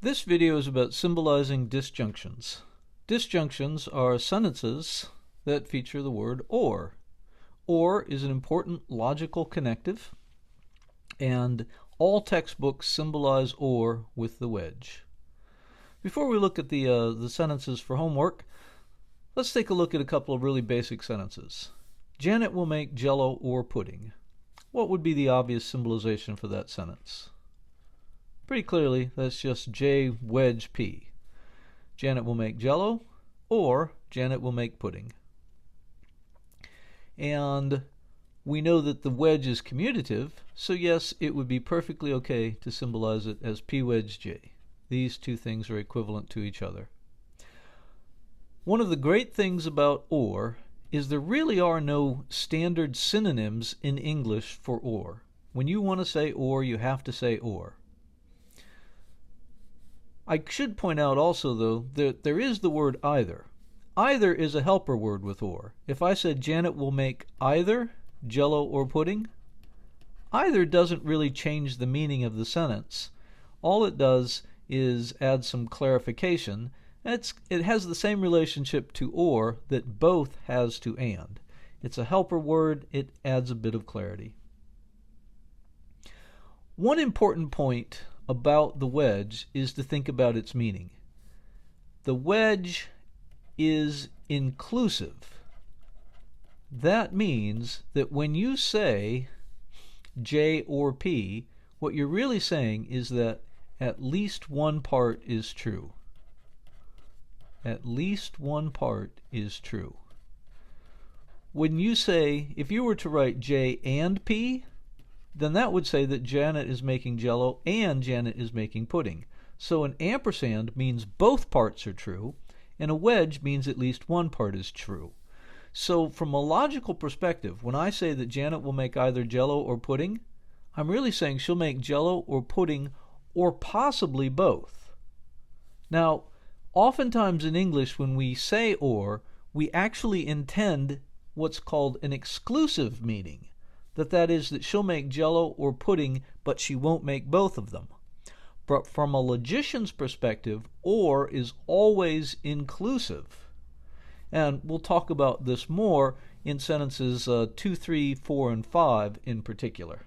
This video is about symbolizing disjunctions. Disjunctions are sentences that feature the word or. Or is an important logical connective, and all textbooks symbolize or with the wedge. Before we look at the sentences for homework, let's take a look at a couple of really basic sentences. Janet will make jello or pudding. What would be the obvious symbolization for that sentence? Pretty clearly, that's just J wedge P. Janet will make jello, or Janet will make pudding. And we know that the wedge is commutative, so yes, it would be perfectly okay to symbolize it as P wedge J. These two things are equivalent to each other. One of the great things about or is there really are no standard synonyms in English for or. When you want to say or, you have to say or. I should point out also, though, that there is the word either. Either is a helper word with or. If I said Janet will make either jello or pudding, either doesn't really change the meaning of the sentence. All it does is add some clarification. It has the same relationship to or that both has to and. It's a helper word. It adds a bit of clarity. One important point about the wedge is to think about its meaning. The wedge is inclusive. That means that when you say J or P, what you're really saying is that at least one part is true. At least one part is true. When you say, if you were to write J and P, then that would say that Janet is making jello and Janet is making pudding. So an ampersand means both parts are true, and a wedge means at least one part is true. So from a logical perspective, when I say that Janet will make either jello or pudding, I'm really saying she'll make jello or pudding or possibly both. Now, oftentimes in English when we say or, we actually intend what's called an exclusive meaning. That is that she'll make jello or pudding, but she won't make both of them. But from a logician's perspective, or is always inclusive. And we'll talk about this more in sentences 2, 3, 4, and 5 in particular.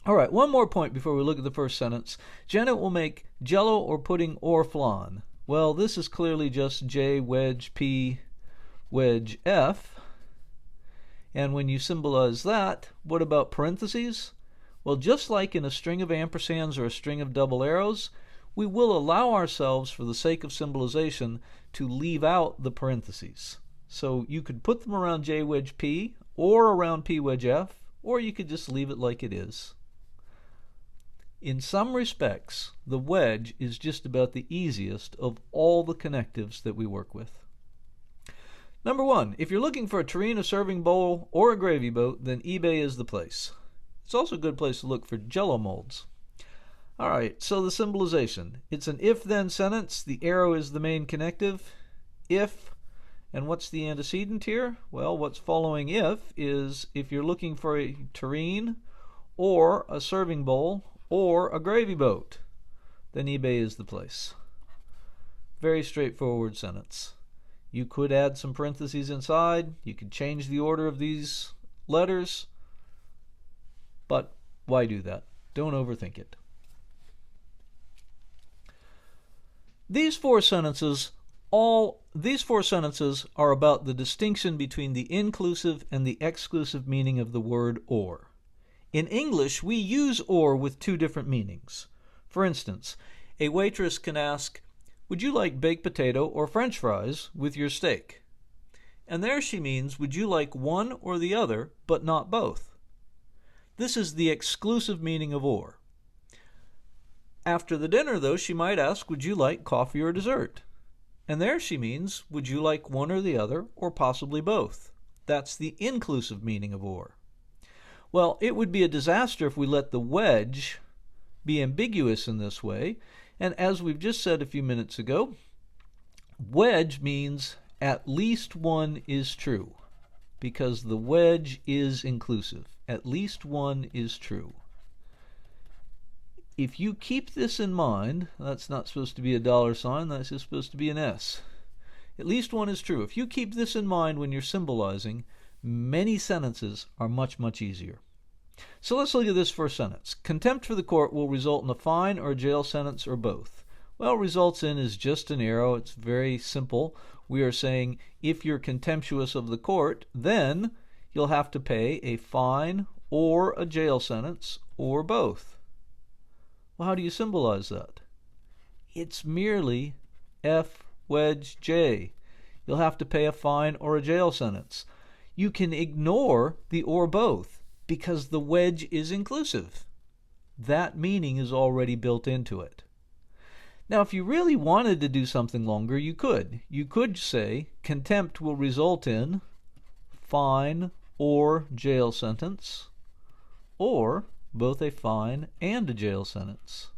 All right, one more point before we look at the first sentence. Janet will make jello or pudding or flan. Well, this is clearly just J wedge P wedge F. And when you symbolize that, what about parentheses? Well, just like in a string of ampersands or a string of double arrows, we will allow ourselves, for the sake of symbolization, to leave out the parentheses. So you could put them around J wedge P or around P wedge F, or you could just leave it like it is. In some respects, the wedge is just about the easiest of all the connectives that we work with. Number 1, if you're looking for a tureen, a serving bowl, or a gravy boat, then eBay is the place. It's also a good place to look for jello molds. Alright, so the symbolization. It's an if-then sentence. The arrow is the main connective. If, and what's the antecedent here? Well, what's following if is if you're looking for a tureen, or a serving bowl, or a gravy boat, then eBay is the place. Very straightforward sentence. You could add some parentheses inside. You could change the order of these letters. But why do that? Don't overthink it. These four sentences are about the distinction between the inclusive and the exclusive meaning of the word or. In English, we use or with two different meanings. For instance, a waitress can ask, "Would you like baked potato or French fries with your steak?" And there she means, would you like one or the other, but not both? This is the exclusive meaning of or. After the dinner, though, she might ask, would you like coffee or dessert? And there she means, would you like one or the other, or possibly both? That's the inclusive meaning of or. Well, it would be a disaster if we let the wedge be ambiguous in this way. And as we've just said a few minutes ago, wedge means at least one is true, because the wedge is inclusive. At least one is true. if you keep this in mind, that's not supposed to be a dollar sign, that's just supposed to be an S. At least one is true. If you keep this in mind when you're symbolizing, many sentences are much, much easier. So let's look at this first sentence. Contempt for the court will result in a fine or a jail sentence or both. Well, results in is just an arrow. It's very simple. We are saying if you're contemptuous of the court, then you'll have to pay a fine or a jail sentence or both. Well, how do you symbolize that? It's merely F wedge J. You'll have to pay a fine or a jail sentence. You can ignore the or both because the wedge is inclusive. That meaning is already built into it. Now, if you really wanted to do something longer, you could. You could say contempt will result in fine or jail sentence, or both a fine and a jail sentence.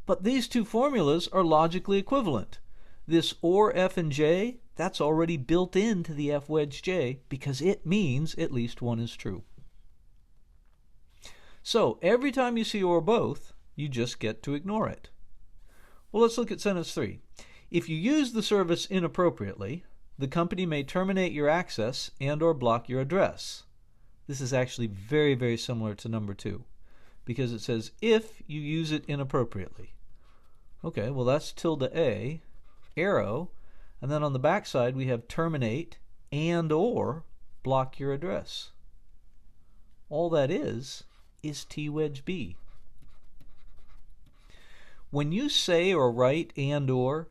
But these two formulas are logically equivalent. This or F and J, that's already built into the F wedge J because it means at least one is true. So every time you see or both, you just get to ignore it. Well, let's look at sentence 3. If you use the service inappropriately, the company may terminate your access and or block your address. This is actually very, very similar to number 2 because it says if you use it inappropriately. Okay, well that's tilde A, arrow, and then on the back side we have terminate and or block your address. All that is T wedge B. When you say or write and or,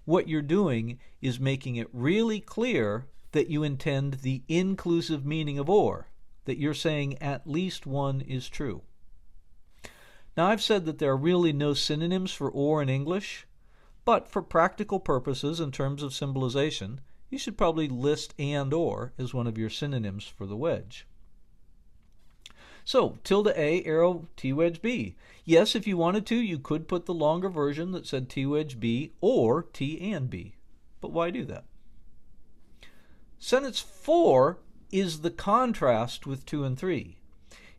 what you're doing is making it really clear that you intend the inclusive meaning of or, that you're saying at least one is true. Now, I've said that there are really no synonyms for or in English, but for practical purposes in terms of symbolization, you should probably list and or as one of your synonyms for the wedge. So, tilde A, arrow, T wedge B. Yes, if you wanted to, you could put the longer version that said T wedge B or T and B. But why do that? Sentence 4 is the contrast with 2 and 3.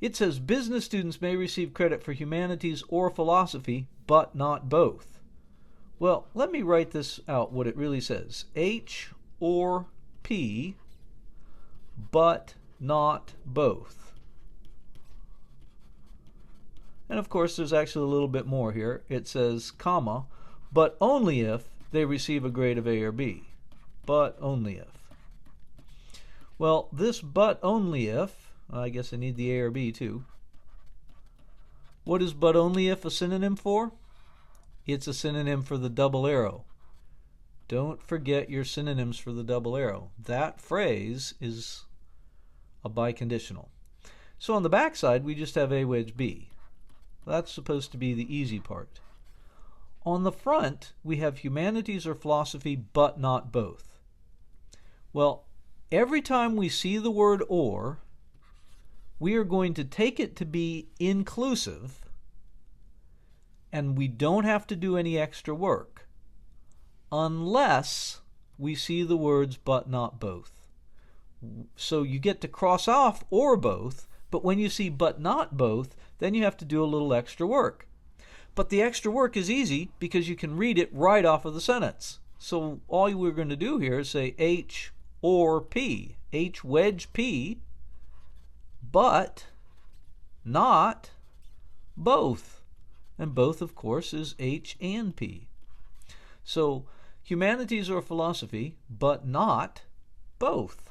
It says business students may receive credit for humanities or philosophy, but not both. Well, let me write this out, what it really says. H or P, but not both. And of course, there's actually a little bit more here. It says, comma, but only if they receive a grade of A or B. But only if. Well, this but only if, I guess I need the A or B too. What is but only if a synonym for? It's a synonym for the double arrow. Don't forget your synonyms for the double arrow. That phrase is a biconditional. So on the back side, we just have A wedge B. That's supposed to be the easy part. On the front, we have humanities or philosophy, but not both. Well, every time we see the word or, we are going to take it to be inclusive, and we don't have to do any extra work, unless we see the words but not both. So you get to cross off or both, but when you see but not both, then you have to do a little extra work. But the extra work is easy because you can read it right off of the sentence. So all we're going to do here is say H or P. H wedge P, but not both. And both, of course, is H and P. So humanities or philosophy, but not both.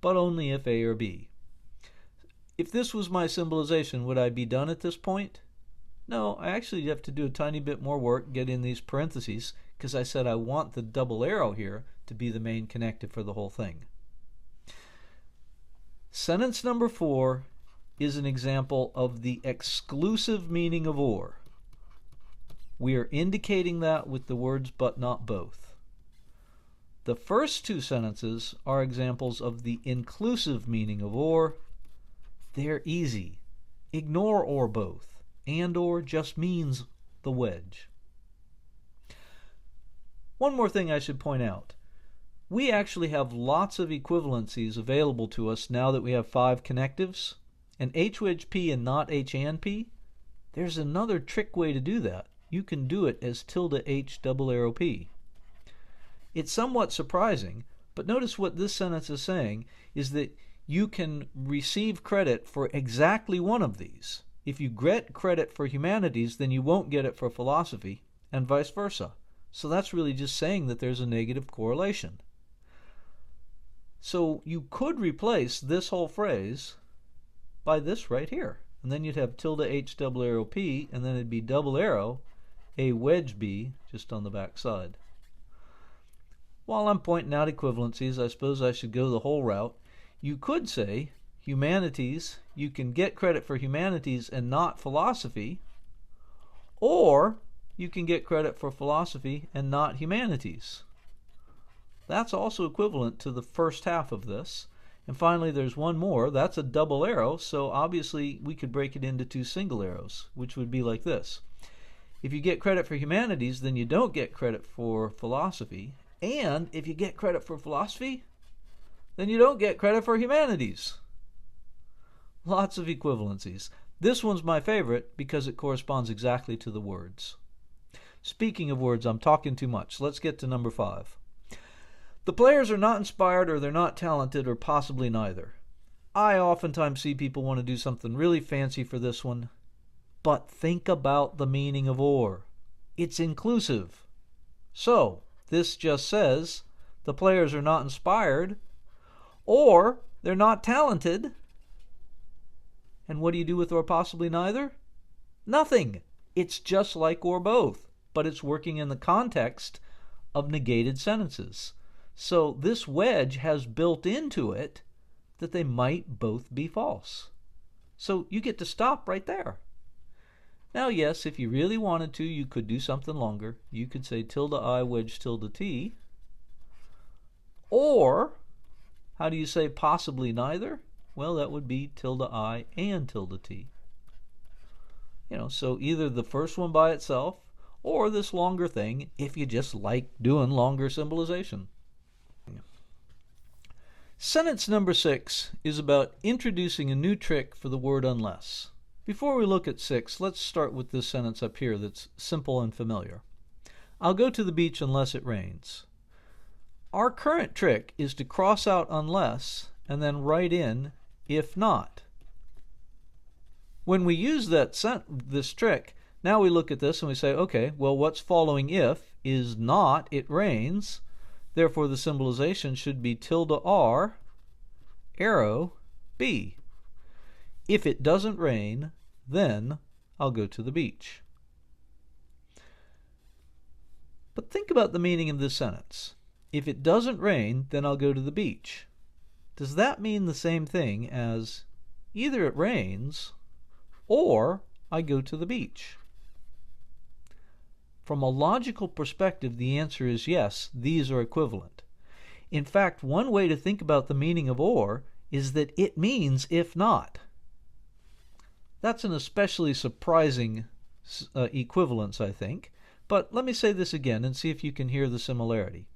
But only if A or B. If this was my symbolization, would I be done at this point? No, I actually have to do a tiny bit more work, get in these parentheses, because I said I want the double arrow here to be the main connective for the whole thing. Sentence number 4 is an example of the exclusive meaning of or. We are indicating that with the words but not both. The first 2 sentences are examples of the inclusive meaning of or. They're easy. Ignore or both. And or just means the wedge. One more thing I should point out. We actually have lots of equivalencies available to us now that we have 5 connectives. and H wedge P and not H and P, there's another trick way to do that. You can do it as tilde H double arrow P. It's somewhat surprising, but notice what this sentence is saying is that you can receive credit for exactly one of these. If you get credit for humanities, then you won't get it for philosophy, and vice versa. So that's really just saying that there's a negative correlation. So you could replace this whole phrase by this right here. And then you'd have tilde H double arrow P, and then it'd be double arrow A wedge B just on the back side. While I'm pointing out equivalencies, I suppose I should go the whole route. You could say humanities, you can get credit for humanities and not philosophy, or you can get credit for philosophy and not humanities. That's also equivalent to the first half of this. And finally, there's one more. That's a double arrow, so obviously we could break it into two single arrows, which would be like this. If you get credit for humanities, then you don't get credit for philosophy. And if you get credit for philosophy, then you don't get credit for humanities. Lots of equivalencies. This one's my favorite because it corresponds exactly to the words. Speaking of words, I'm talking too much. Let's get to number 5. The players are not inspired, or they're not talented, or possibly neither. I oftentimes see people want to do something really fancy for this one, but think about the meaning of or. It's inclusive. So, this just says the players are not inspired, or they're not talented. And what do you do with or possibly neither? Nothing. It's just like or both, but it's working in the context of negated sentences. So this wedge has built into it that they might both be false. So you get to stop right there. Now, yes, if you really wanted to, you could do something longer. You could say tilde I wedge tilde T. Or, how do you say possibly neither? Well, that would be tilde I and tilde T. So either the first one by itself or this longer thing if you just like doing longer symbolization. Sentence number 6 is about introducing a new trick for the word unless. Before we look at 6, let's start with this sentence up here that's simple and familiar. I'll go to the beach unless it rains. Our current trick is to cross out unless and then write in if not. When we use this trick, now we look at this and we say, okay, well, what's following if is not it rains. Therefore, the symbolization should be tilde R, arrow, B. If it doesn't rain, then I'll go to the beach. But think about the meaning of this sentence. If it doesn't rain, then I'll go to the beach. Does that mean the same thing as either it rains or I go to the beach? From a logical perspective, the answer is yes, these are equivalent. In fact, one way to think about the meaning of or is that it means if not. That's an especially surprising equivalence, I think. But let me say this again and see if you can hear the similarity.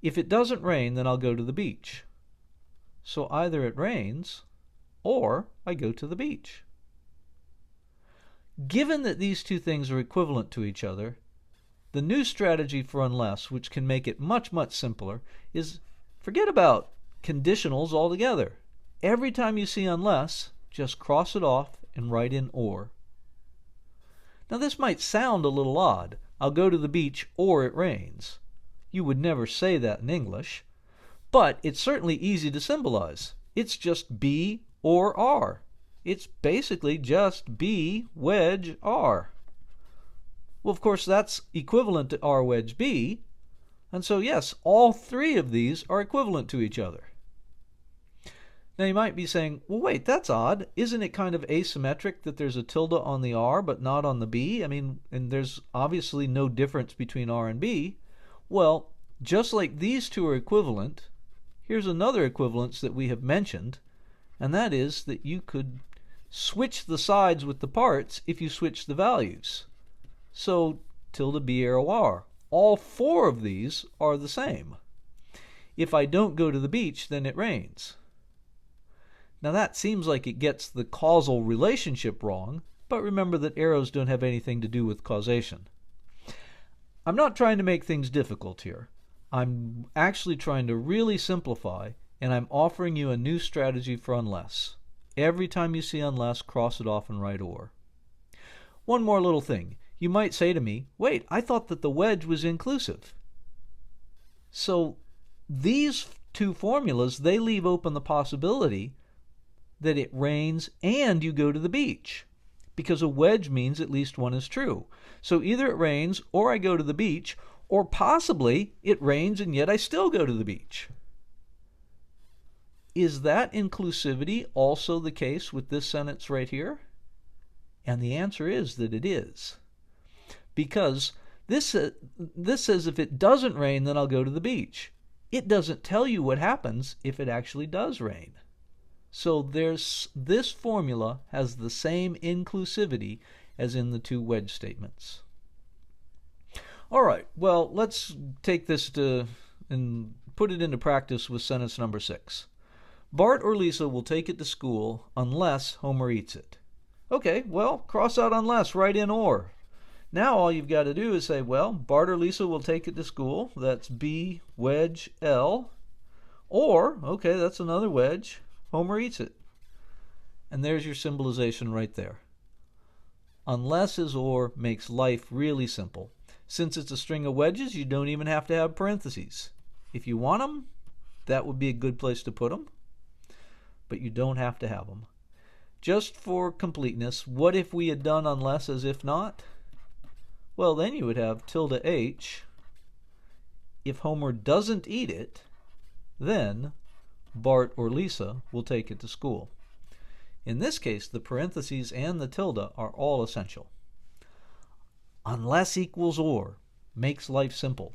If it doesn't rain, then I'll go to the beach. So either it rains or I go to the beach. Given that these two things are equivalent to each other, the new strategy for unless, which can make it much, much simpler, is forget about conditionals altogether. Every time you see unless, just cross it off and write in or. Now this might sound a little odd. I'll go to the beach or it rains. You would never say that in English, but it's certainly easy to symbolize. It's just B or R. It's basically just B wedge R. Well, of course, that's equivalent to R wedge B, and so yes, all three of these are equivalent to each other. Now you might be saying, well, wait, that's odd. Isn't it kind of asymmetric that there's a tilde on the R but not on the B? I mean, and there's obviously no difference between R and B. Well, just like these two are equivalent, here's another equivalence that we have mentioned, and that is that you could switch the sides with the parts if you switch the values. So tilde B arrow R. All four of these are the same. If I don't go to the beach, then it rains. Now that seems like it gets the causal relationship wrong, but remember that arrows don't have anything to do with causation. I'm not trying to make things difficult here. I'm actually trying to really simplify, and I'm offering you a new strategy for unless. Every time you see unless, cross it off and write or. One more little thing. You might say to me, wait, I thought that the wedge was inclusive. So these two formulas, they leave open the possibility that it rains and you go to the beach, because a wedge means at least one is true. So either it rains or I go to the beach, or possibly it rains and yet I still go to the beach. Is that inclusivity also the case with this sentence right here? And the answer is that it is. Because this says if it doesn't rain, then I'll go to the beach. It doesn't tell you what happens if it actually does rain. So this formula has the same inclusivity as in the two wedge statements. All right, well, let's take this and put it into practice with sentence number 6. Bart or Lisa will take it to school unless Homer eats it. Okay, well, cross out unless, write in or. Now all you've got to do is say, well, Bart or Lisa will take it to school. That's B, wedge, L. Or, okay, that's another wedge. Homer eats it. And there's your symbolization right there. Unless is or makes life really simple. Since it's a string of wedges, you don't even have to have parentheses. If you want them, that would be a good place to put them. But you don't have to have them. Just for completeness, what if we had done unless as if not? Well, then you would have tilde H. If Homer doesn't eat it, then Bart or Lisa will take it to school. In this case, the parentheses and the tilde are all essential. Unless equals or makes life simple.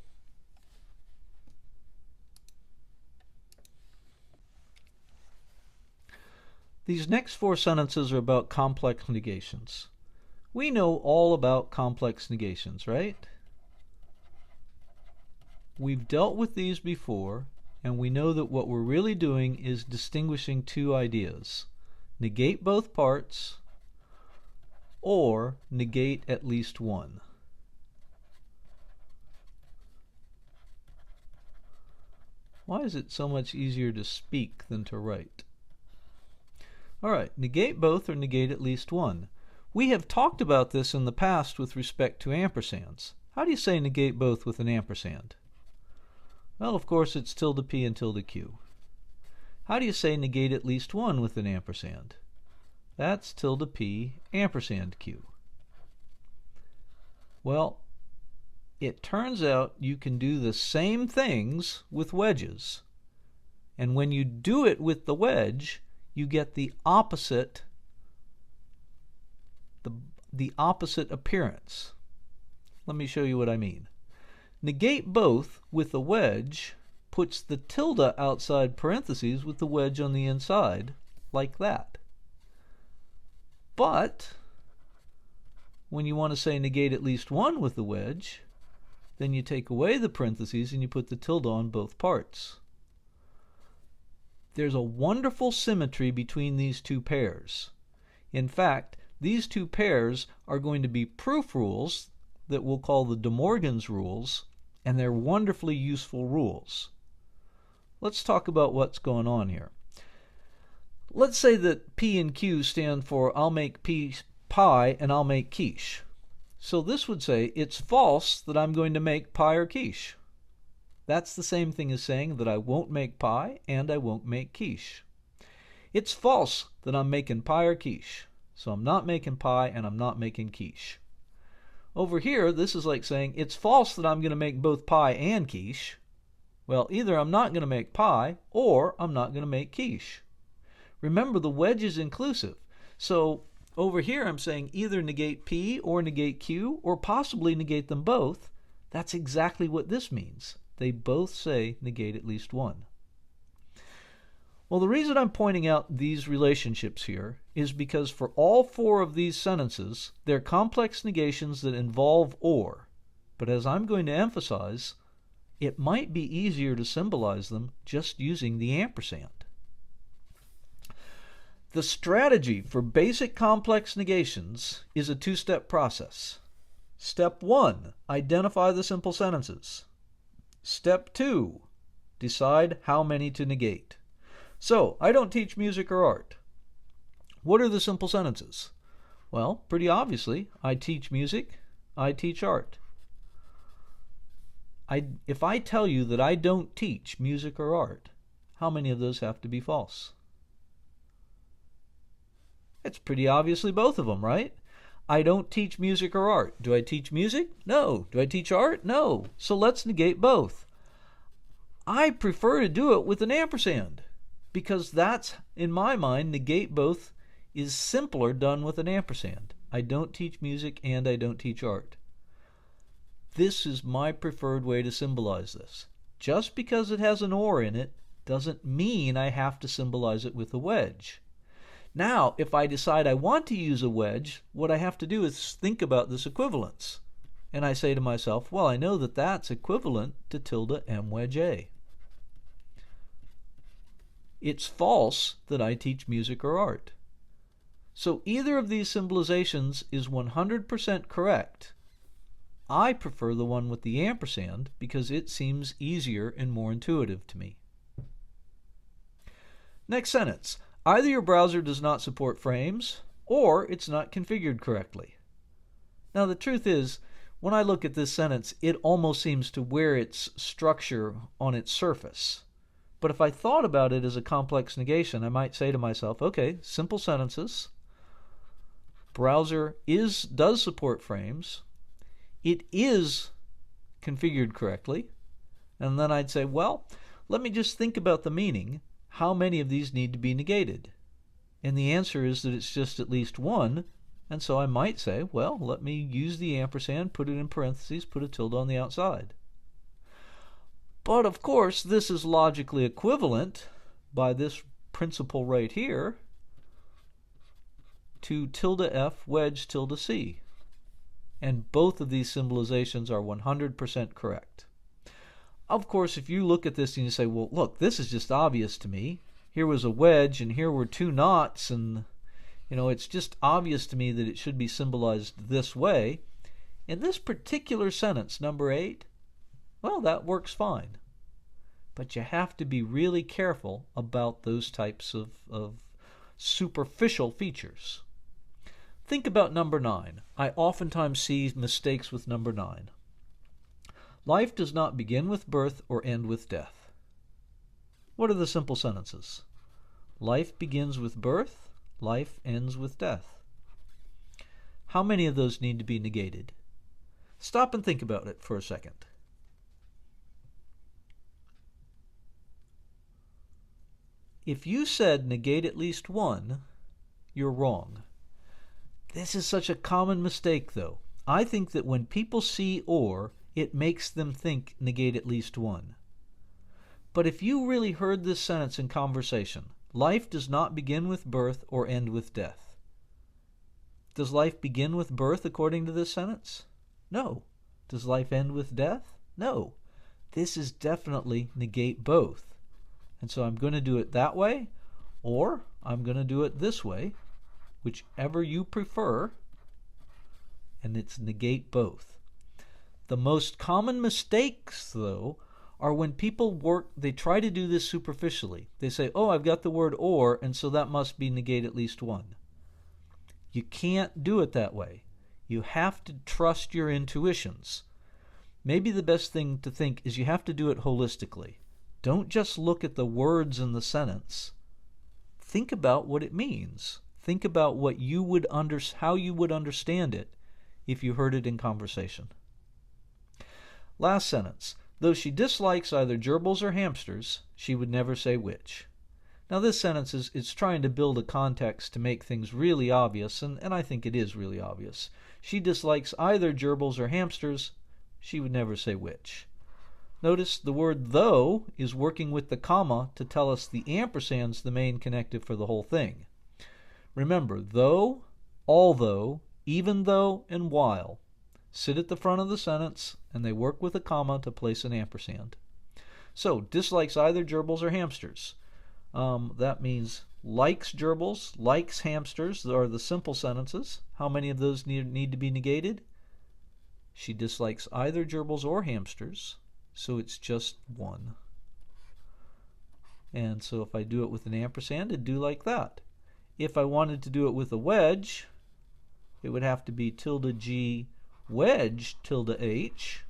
These next 4 sentences are about complex negations. We know all about complex negations, right? We've dealt with these before, and we know that what we're really doing is distinguishing two ideas. Negate both parts, or negate at least one. Why is it so much easier to speak than to write? All right, negate both or negate at least one. We have talked about this in the past with respect to ampersands. How do you say negate both with an ampersand? Well, of course, it's tilde P and tilde Q. How do you say negate at least one with an ampersand? That's tilde P ampersand Q. Well, it turns out you can do the same things with wedges. And when you do it with the wedge, you get the opposite appearance. Let me show you what I mean. Negate both with a wedge puts the tilde outside parentheses with the wedge on the inside, like that. But when you want to say negate at least one with the wedge, then you take away the parentheses and you put the tilde on both parts. There's a wonderful symmetry between these two pairs. In fact, these two pairs are going to be proof rules that we'll call the De Morgan's rules, and they're wonderfully useful rules. Let's talk about what's going on here. Let's say that P and Q stand for I'll make pie and I'll make quiche. So this would say it's false that I'm going to make pie or quiche. That's the same thing as saying that I won't make pie and I won't make quiche. It's false that I'm making pie or quiche. So I'm not making pie and I'm not making quiche. Over here, this is like saying it's false that I'm going to make both pie and quiche. Well, either I'm not going to make pie or I'm not going to make quiche. Remember, the wedge is inclusive. So over here I'm saying either negate P or negate Q or possibly negate them both. That's exactly what this means. They both say negate at least one. Well, the reason I'm pointing out these relationships here is because for all 4 of these sentences, they're complex negations that involve or. But as I'm going to emphasize, it might be easier to symbolize them just using the ampersand. The strategy for basic complex negations is a two-step process. Step 1, identify the simple sentences. Step 2, decide how many to negate. So, I don't teach music or art. What are the simple sentences? Well, pretty obviously, I teach music, I teach art. If I tell you that I don't teach music or art, how many of those have to be false? It's pretty obviously both of them, right? I don't teach music or art. Do I teach music? No. Do I teach art? No. So let's negate both. I prefer to do it with an ampersand because that's, in my mind, negate both is simpler done with an ampersand. I don't teach music and I don't teach art. This is my preferred way to symbolize this. Just because it has an or in it doesn't mean I have to symbolize it with a wedge. Now, if I decide I want to use a wedge, what I have to do is think about this equivalence. And I say to myself, well, I know that that's equivalent to tilde m wedge a. It's false that I teach music or art. So either of these symbolizations is 100% correct. I prefer the one with the ampersand because it seems easier and more intuitive to me. Next sentence. Either your browser does not support frames, or it's not configured correctly. Now the truth is, when I look at this sentence, it almost seems to wear its structure on its surface. But if I thought about it as a complex negation, I might say to myself, okay, simple sentences, browser does support frames, it is configured correctly, and then I'd say, well, let me just think about the meaning. How many of these need to be negated? And the answer is that it's just at least one, and so I might say, well, let me use the ampersand, put it in parentheses, put a tilde on the outside. But of course, this is logically equivalent by this principle right here to tilde f wedge tilde c. And both of these symbolizations are 100% correct. Of course, if you look at this and you say, well, look, this is just obvious to me. Here was a wedge and here were two knots, and it's just obvious to me that it should be symbolized this way. In this particular sentence, number 8, well, that works fine. But you have to be really careful about those types of superficial features. Think about number 9. I oftentimes see mistakes with number 9. Life does not begin with birth or end with death. What are the simple sentences? Life begins with birth, life ends with death. How many of those need to be negated? Stop and think about it for a second. If you said negate at least one, you're wrong. This is such a common mistake, though. I think that when people see or, it makes them think negate at least one. But if you really heard this sentence in conversation, life does not begin with birth or end with death. Does life begin with birth according to this sentence? No. Does life end with death? No. This is definitely negate both. And so I'm going to do it that way, or I'm going to do it this way, whichever you prefer, and it's negate both. The most common mistakes, though, are when people they try to do this superficially. They say, oh, I've got the word or, and so that must be negate at least one. You can't do it that way. You have to trust your intuitions. Maybe the best thing to think is you have to do it holistically. Don't just look at the words in the sentence. Think about what it means. Think about how you would understand it if you heard it in conversation. Last sentence. Though she dislikes either gerbils or hamsters, she would never say which. Now this sentence is trying to build a context to make things really obvious, and I think it is really obvious. She dislikes either gerbils or hamsters, she would never say which. Notice the word though is working with the comma to tell us the ampersand's the main connective for the whole thing. Remember, though, although, even though, and while sit at the front of the sentence, and they work with a comma to place an ampersand. So, dislikes either gerbils or hamsters. That means likes gerbils, likes hamsters are the simple sentences. How many of those need to be negated? She dislikes either gerbils or hamsters, so it's just one. And so if I do it with an ampersand, it'd do like that. If I wanted to do it with a wedge, it would have to be tilde G wedge tilde H,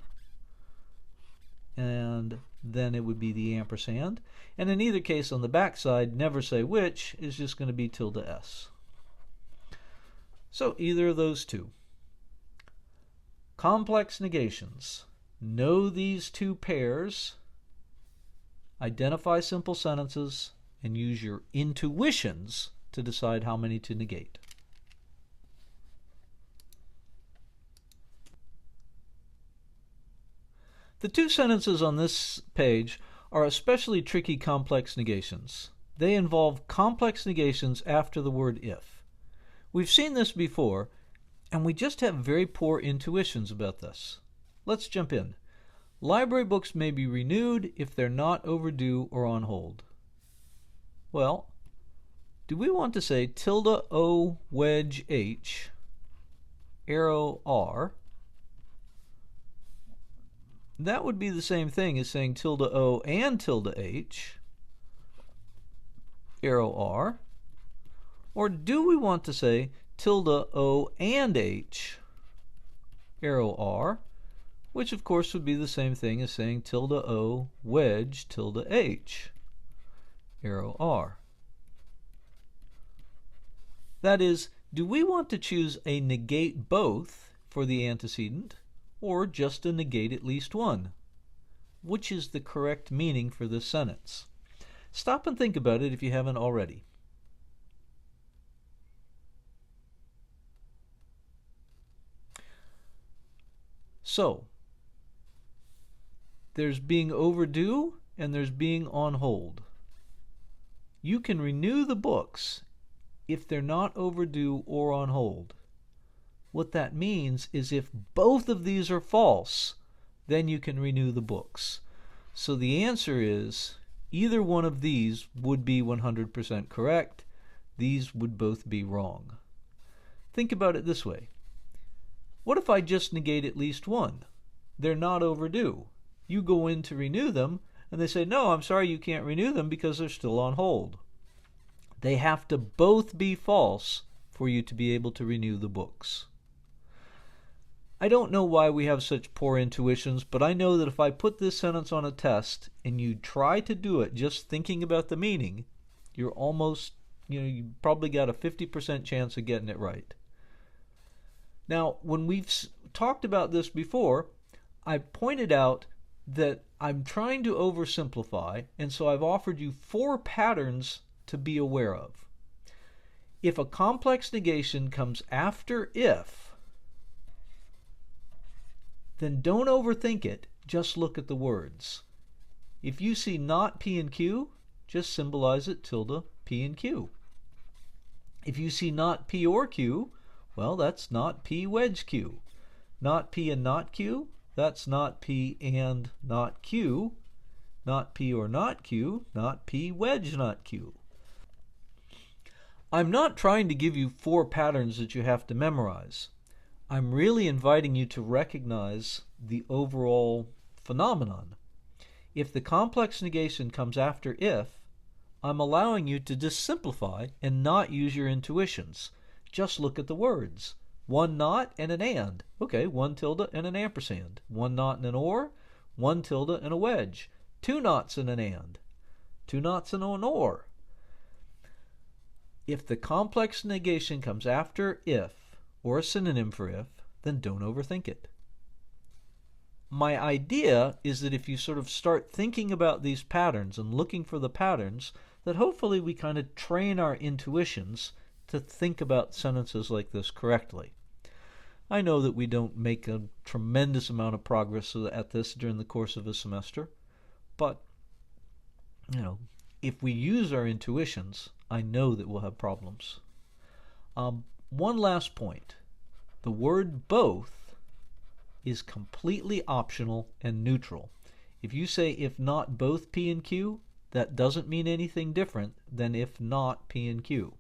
and then it would be the ampersand. And in either case, on the back side, never say which is just going to be tilde S. So either of those two. Complex negations. Know these two pairs, identify simple sentences, and use your intuitions to decide how many to negate. The two sentences on this page are especially tricky complex negations. They involve complex negations after the word if. We've seen this before, and we just have very poor intuitions about this. Let's jump in. Library books may be renewed if they're not overdue or on hold. Well, do we want to say tilde O wedge H, arrow R? That would be the same thing as saying tilde O and tilde H, arrow R. Or do we want to say tilde O and H, arrow R, which of course would be the same thing as saying tilde O wedge tilde H, arrow R. That is, do we want to choose a negate both for the antecedent, or just a negate at least one? Which is the correct meaning for this sentence? Stop and think about it if you haven't already. So, there's being overdue and there's being on hold. You can renew the books if they're not overdue or on hold. What that means is if both of these are false, then you can renew the books. So the answer is either one of these would be 100% correct. These would both be wrong. Think about it this way. What if I just negate at least one? They're not overdue. You go in to renew them, and they say, no, I'm sorry, you can't renew them because they're still on hold. They have to both be false for you to be able to renew the books. I don't know why we have such poor intuitions, but I know that if I put this sentence on a test and you try to do it just thinking about the meaning, you're almost, you probably got a 50% chance of getting it right. Now, when we've talked about this before, I pointed out that I'm trying to oversimplify, and so I've offered you 4 patterns to be aware of. If a complex negation comes after if, then don't overthink it, just look at the words. If you see not P and Q, just symbolize it tilde P and Q. If you see not P or Q, well, that's not P wedge Q. Not P and not Q, that's not P and not Q. Not P or not Q, not P wedge not Q. I'm not trying to give you 4 patterns that you have to memorize. I'm really inviting you to recognize the overall phenomenon. If the complex negation comes after if, I'm allowing you to just simplify and not use your intuitions. Just look at the words. 1 not and an and. Okay, 1 tilde and an ampersand. 1 not and an or. 1 tilde and a wedge. 2 nots and an and. 2 nots and an or. If the complex negation comes after if, or a synonym for if, then don't overthink it. My idea is that if you sort of start thinking about these patterns and looking for the patterns, that hopefully we kind of train our intuitions to think about sentences like this correctly. I know that we don't make a tremendous amount of progress at this during the course of a semester, but if we use our intuitions, I know that we'll have problems. One last point. The word both is completely optional and neutral. If you say if not both P and Q, that doesn't mean anything different than if not P and Q.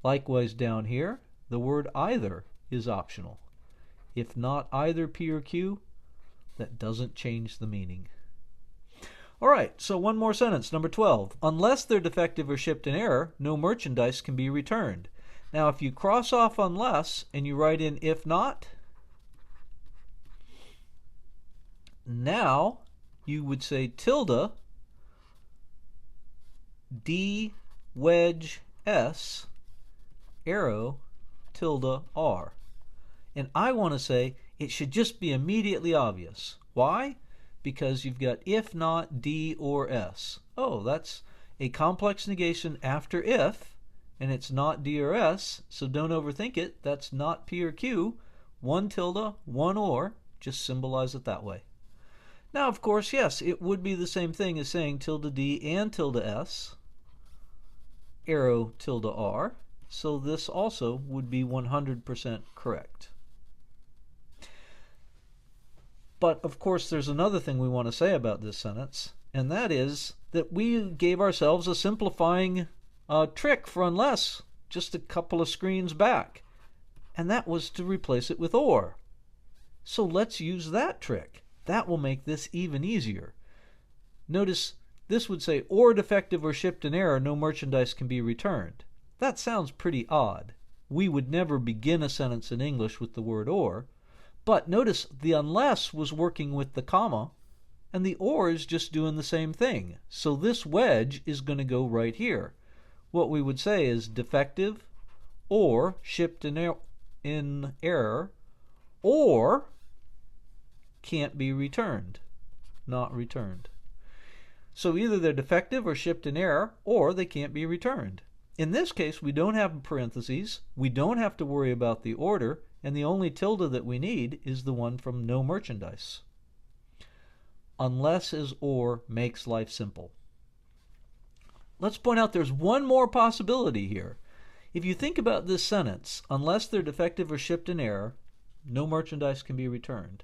Likewise down here, the word either is optional. If not either P or Q, that doesn't change the meaning. All right, so one more sentence, number 12. Unless they're defective or shipped in error, no merchandise can be returned. Now, if you cross off unless and you write in if not, now you would say tilde D wedge S arrow tilde R. And I want to say it should just be immediately obvious. Why? Because you've got if not D or S. Oh, that's a complex negation after if, and it's not D or S, so don't overthink it. That's not P or Q. One tilde, one or. Just symbolize it that way. Now, of course, yes, it would be the same thing as saying tilde D and tilde S, arrow tilde R, so this also would be 100% correct. But, of course, there's another thing we want to say about this sentence, and that is that we gave ourselves a simplifying trick for unless just a couple of screens back, and that was to replace it with or. So let's use that trick. That will make this even easier. Notice this would say, or defective or shipped in error, no merchandise can be returned. That sounds pretty odd. We would never begin a sentence in English with the word or. But notice the unless was working with the comma, and the or is just doing the same thing. So this wedge is going to go right here. What we would say is defective or shipped in error or can't be returned, not returned. So either they're defective or shipped in error, or they can't be returned. In this case, we don't have parentheses, we don't have to worry about the order, and the only tilde that we need is the one from no merchandise. Unless as or makes life simple. Let's point out there's one more possibility here. If you think about this sentence, unless they're defective or shipped in error, no merchandise can be returned.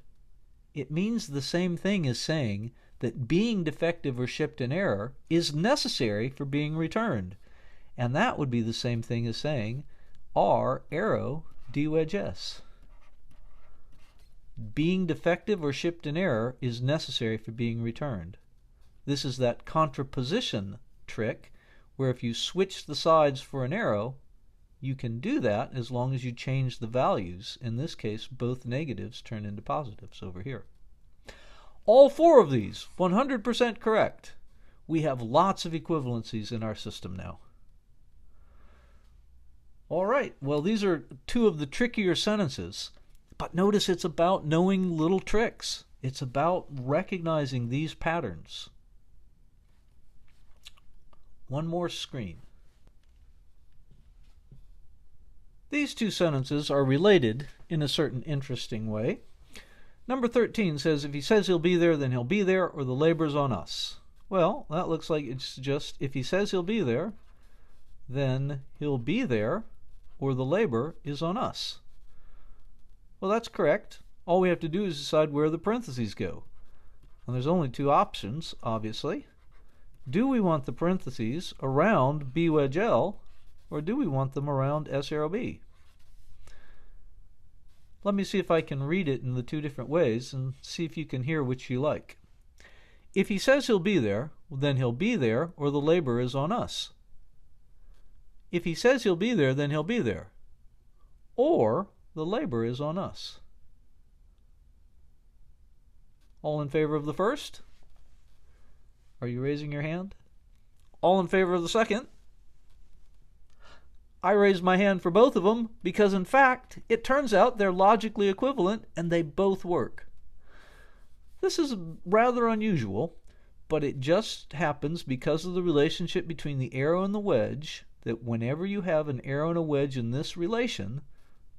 It means the same thing as saying that being defective or shipped in error is necessary for being returned. And that would be the same thing as saying R arrow D wedge S. Being defective or shipped in error is necessary for being returned. This is that contraposition trick where if you switch the sides for an arrow, you can do that as long as you change the values. In this case, both negatives turn into positives over here. All four of these, 100% correct. We have lots of equivalencies in our system now. All right, well, these are two of the trickier sentences, but notice it's about knowing little tricks. It's about recognizing these patterns. One more screen. These two sentences are related in a certain interesting way. Number 13 says, if he says he'll be there, then he'll be there, or the labor's on us. Well, that looks like it's just, if he says he'll be there, then he'll be there, or the labor is on us. Well, that's correct. All we have to do is decide where the parentheses go. And there's only two options, obviously. Do we want the parentheses around B wedge L, or do we want them around S arrow B? Let me see if I can read it in the two different ways and see if you can hear which you like. If he says he'll be there, then he'll be there, or the labor is on us. If he says he'll be there, then he'll be there, or the labor is on us. All in favor of the first? Are you raising your hand? All in favor of the second? I raised my hand for both of them because, in fact, it turns out they're logically equivalent and they both work. This is rather unusual, but it just happens because of the relationship between the arrow and the wedge that whenever you have an arrow and a wedge in this relation,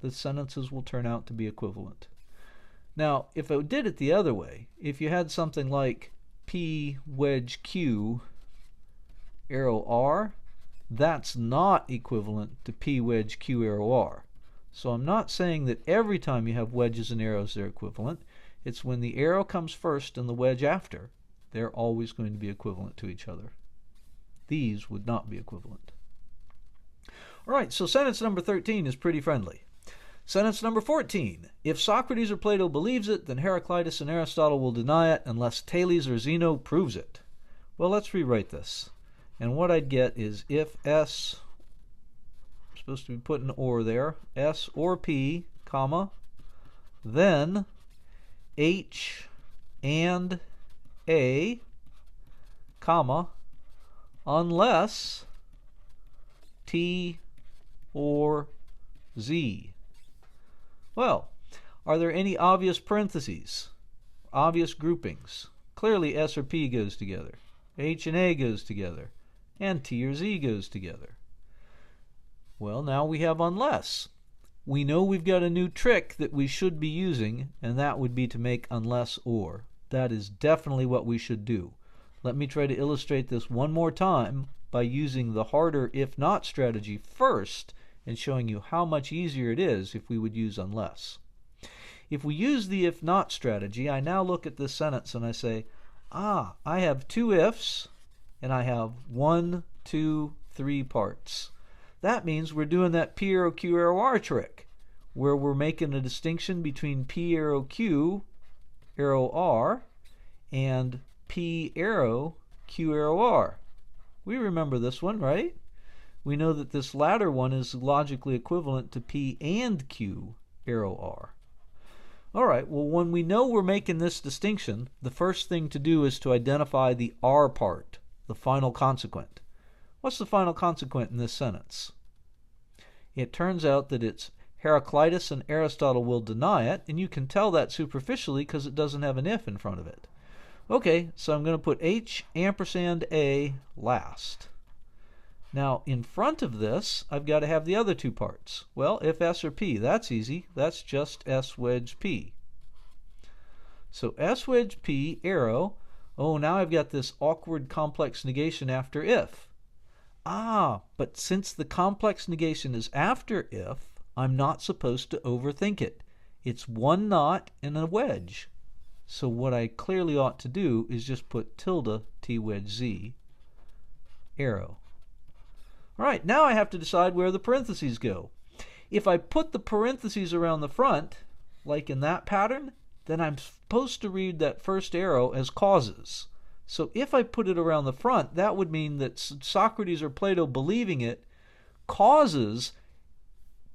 the sentences will turn out to be equivalent. Now, if I did it the other way, if you had something like P wedge Q arrow R, that's not equivalent to P wedge Q arrow R. So I'm not saying that every time you have wedges and arrows they're equivalent. It's when the arrow comes first and the wedge after, they're always going to be equivalent to each other. These would not be equivalent. All right, so sentence number 13 is pretty friendly. Sentence number 14. If Socrates or Plato believes it, then Heraclitus and Aristotle will deny it unless Thales or Zeno proves it. Well, let's rewrite this. And what I'd get is if S, I'm supposed to be putting or there, S or P, comma, then H and A, comma, unless T or Z. Well, are there any obvious parentheses, obvious groupings? Clearly S or P goes together, H and A goes together, and T or Z goes together. Well, now we have unless. We know we've got a new trick that we should be using, and that would be to make unless or. That is definitely what we should do. Let me try to illustrate this one more time by using the harder if not strategy first and showing you how much easier it is if we would use unless. If we use the if not strategy, I now look at this sentence and I say, I have two ifs and I have 1, 2, 3 parts. That means we're doing that P arrow Q arrow R trick where we're making a distinction between P arrow Q arrow R and P arrow Q arrow R. We remember this one, right? We know that this latter one is logically equivalent to P and Q arrow R. All right, well, when we know we're making this distinction, the first thing to do is to identify the R part, the final consequent. What's the final consequent in this sentence? It turns out that it's Heraclitus and Aristotle will deny it, and you can tell that superficially because it doesn't have an if in front of it. Okay, so I'm going to put H ampersand A last. Now, in front of this, I've got to have the other two parts. Well, if S or P, that's easy. That's just S wedge P. So S wedge P, arrow. Oh, now I've got this awkward complex negation after if. But since the complex negation is after if, I'm not supposed to overthink it. It's one not and a wedge. So what I clearly ought to do is just put tilde T wedge Z, arrow. All right, now I have to decide where the parentheses go. If I put the parentheses around the front, like in that pattern, then I'm supposed to read that first arrow as causes. So if I put it around the front, that would mean that Socrates or Plato believing it causes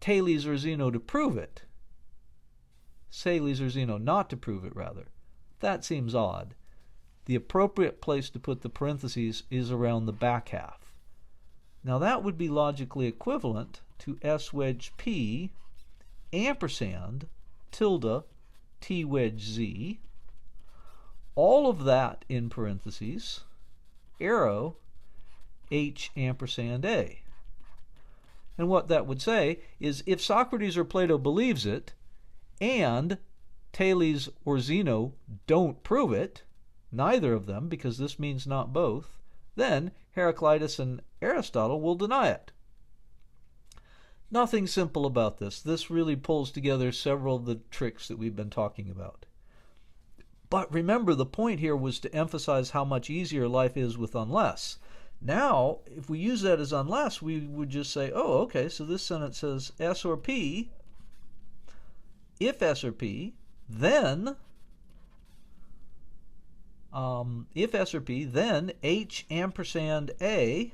Thales or Zeno to prove it. Thales or Zeno not to prove it, rather. That seems odd. The appropriate place to put the parentheses is around the back half. Now that would be logically equivalent to S wedge P ampersand tilde T wedge Z, all of that in parentheses, arrow H ampersand A. And what that would say is if Socrates or Plato believes it and Thales or Zeno don't prove it, neither of them, because this means not both, then Heraclitus and Aristotle will deny it. Nothing simple about this. This really pulls together several of the tricks that we've been talking about. But remember, the point here was to emphasize how much easier life is with unless. Now, if we use that as unless, we would just say, oh, okay, so this sentence says S or P. If S or P, then if S or P, then H ampersand A,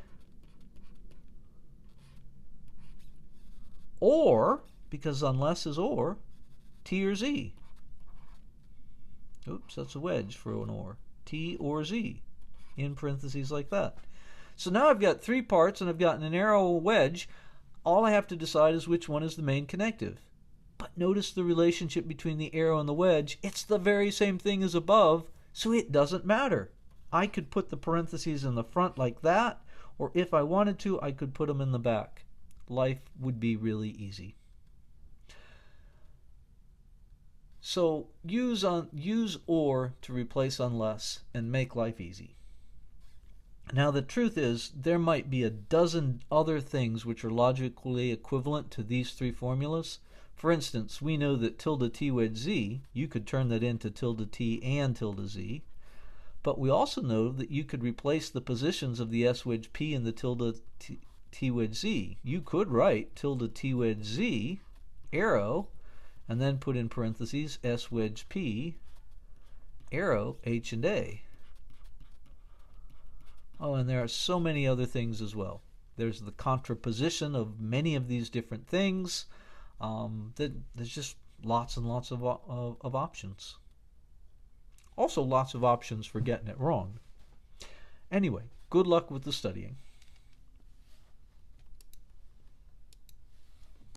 or, because unless is or, T or Z. Oops, that's a wedge for an or. T or Z, in parentheses like that. So now I've got three parts and I've got an arrow wedge. All I have to decide is which one is the main connective. But notice the relationship between the arrow and the wedge. It's the very same thing as above, so it doesn't matter. I could put the parentheses in the front like that, or if I wanted to, I could put them in the back. Life would be really easy. So use or to replace unless and make life easy. Now the truth is there might be a dozen other things which are logically equivalent to these three formulas. For instance, we know that tilde T wedge Z, you could turn that into tilde T and tilde Z. But we also know that you could replace the positions of the S wedge P and the tilde T wedge Z. You could write tilde T wedge Z, arrow, and then put in parentheses S wedge P, arrow, H and A. Oh, and there are so many other things as well. There's the contraposition of many of these different things. There's just lots and lots of options. Also lots of options for getting it wrong. Anyway, good luck with the studying.